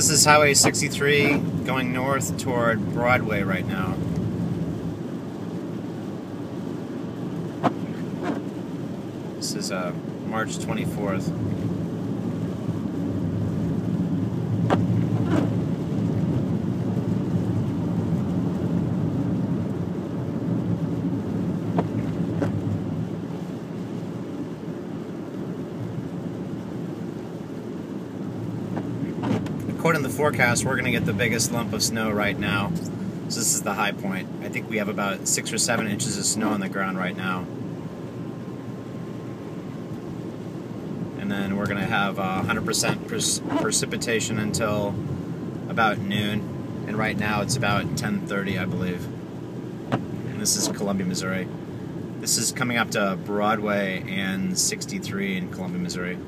This is Highway 63 going north toward Broadway right now. This is March 24th. According to the forecast, we're going to get the biggest lump of snow right now. So this is the high point. I think we have about 6 or 7 inches of snow on the ground right now. And then we're going to have 100% precipitation until about noon. And right now it's about 10:30, I believe. And this is Columbia, Missouri. This is coming up to Broadway and 63 in Columbia, Missouri.